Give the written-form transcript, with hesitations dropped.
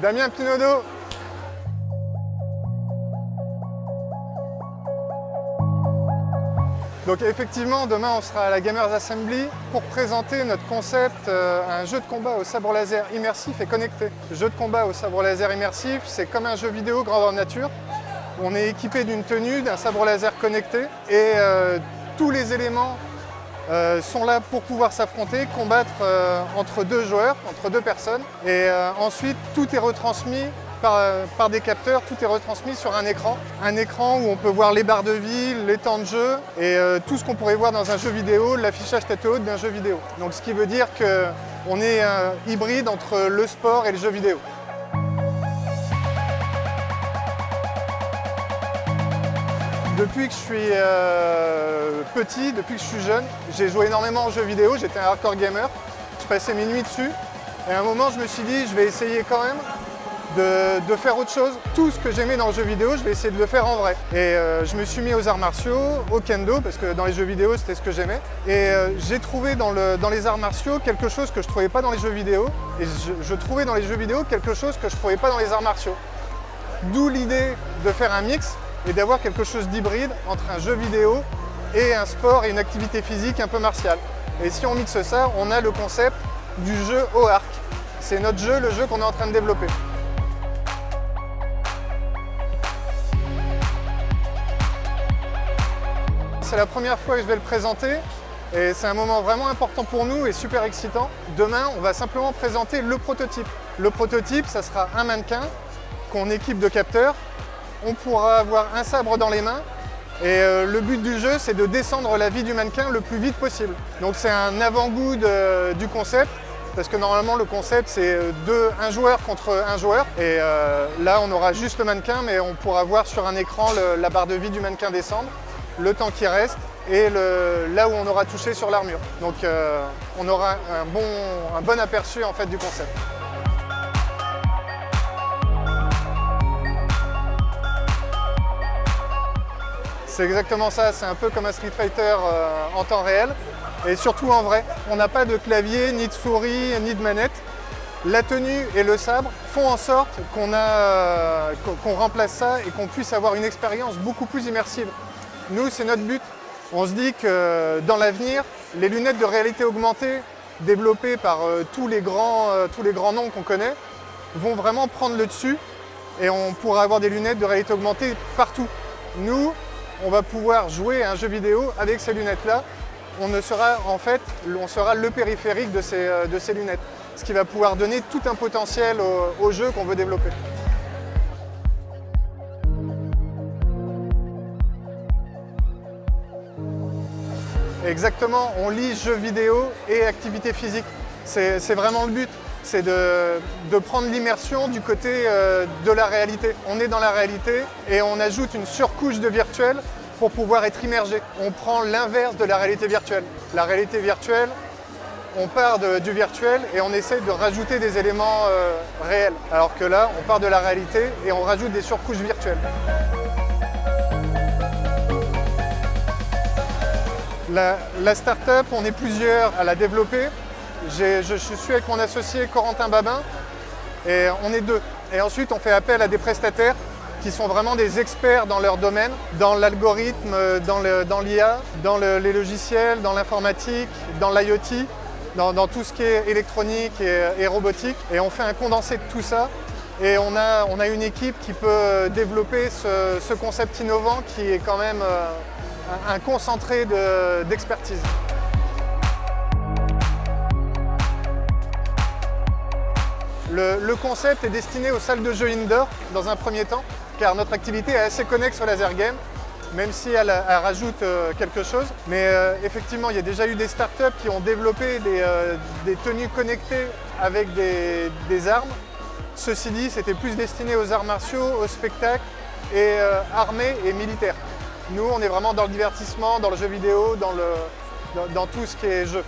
Damien Pinaudot. Donc effectivement, demain on sera à la Gamers Assembly pour présenter notre concept, un jeu de combat au sabre laser immersif et connecté. Le jeu de combat au sabre laser immersif, c'est comme un jeu vidéo grandeur nature. On est équipé d'une tenue, d'un sabre laser connecté et tous les éléments sont là pour pouvoir s'affronter, combattre entre deux joueurs, entre deux personnes. Et ensuite, tout est retransmis par des capteurs, tout est retransmis sur un écran où on peut voir les barres de vie, les temps de jeu et tout ce qu'on pourrait voir dans un jeu vidéo, l'affichage tête haute d'un jeu vidéo. Donc ce qui veut dire qu'on est un hybride entre le sport et le jeu vidéo. Depuis que je suis petit, depuis que je suis jeune, j'ai joué énormément aux jeux vidéo, j'étais un hardcore gamer, je passais mes nuits dessus et à un moment je me suis dit je vais essayer quand même de faire autre chose. Tout ce que j'aimais dans le jeu vidéo, je vais essayer de le faire en vrai. Et je me suis mis aux arts martiaux, au kendo, parce que dans les jeux vidéo, c'était ce que j'aimais. Et j'ai trouvé dans les arts martiaux quelque chose que je ne trouvais pas dans les jeux vidéo. Et je trouvais dans les jeux vidéo quelque chose que je ne trouvais pas dans les arts martiaux. D'où l'idée de faire un mix et d'avoir quelque chose d'hybride entre un jeu vidéo et un sport et une activité physique un peu martiale. Et si on mixe ça, on a le concept du jeu au arc. C'est notre jeu, le jeu qu'on est en train de développer. C'est la première fois que je vais le présenter et c'est un moment vraiment important pour nous et super excitant. Demain, on va simplement présenter le prototype. Le prototype, ça sera un mannequin qu'on équipe de capteurs. On pourra avoir un sabre dans les mains et le but du jeu, c'est de descendre la vie du mannequin le plus vite possible. Donc c'est un avant-goût du concept parce que normalement le concept c'est un joueur contre un joueur et là on aura juste le mannequin mais on pourra voir sur un écran la barre de vie du mannequin descendre, le temps qui reste et là où on aura touché sur l'armure. Donc on aura un bon aperçu en fait du concept. C'est exactement ça, c'est un peu comme un Street Fighter en temps réel et surtout en vrai. On n'a pas de clavier, ni de souris, ni de manette. La tenue et le sabre font en sorte qu'on remplace ça et qu'on puisse avoir une expérience beaucoup plus immersive. Nous, c'est notre but. On se dit que dans l'avenir, les lunettes de réalité augmentée développées par tous les grands noms qu'on connaît vont vraiment prendre le dessus et on pourra avoir des lunettes de réalité augmentée partout. Nous, on va pouvoir jouer à un jeu vidéo avec ces lunettes-là. On sera le périphérique de ces lunettes, ce qui va pouvoir donner tout un potentiel au jeu qu'on veut développer. Exactement, on lie jeux vidéo et activité physique. C'est vraiment le but, c'est de prendre l'immersion du côté de la réalité. On est dans la réalité et on ajoute une surcouche de virtuel pour pouvoir être immergé. On prend l'inverse de la réalité virtuelle. La réalité virtuelle, on part du virtuel et on essaie de rajouter des éléments réels. Alors que là, on part de la réalité et on rajoute des surcouches virtuelles. La start-up, on est plusieurs à la développer. Je suis avec mon associé Corentin Babin et on est deux. Et ensuite, on fait appel à des prestataires qui sont vraiment des experts dans leur domaine, dans l'algorithme, dans l'IA, dans les logiciels, dans l'informatique, dans l'IoT, dans tout ce qui est électronique et robotique. Et on fait un condensé de tout ça. Et on a une équipe qui peut développer ce concept innovant qui est quand même un concentré d'expertise. Le concept est destiné aux salles de jeux indoor dans un premier temps, car notre activité est assez connexe au laser game, même si elle rajoute quelque chose. Mais effectivement, il y a déjà eu des startups qui ont développé des tenues connectées avec des armes. Ceci dit, c'était plus destiné aux arts martiaux, aux spectacles et armés et militaires. Nous, on est vraiment dans le divertissement, dans le jeu vidéo, dans tout ce qui est jeu.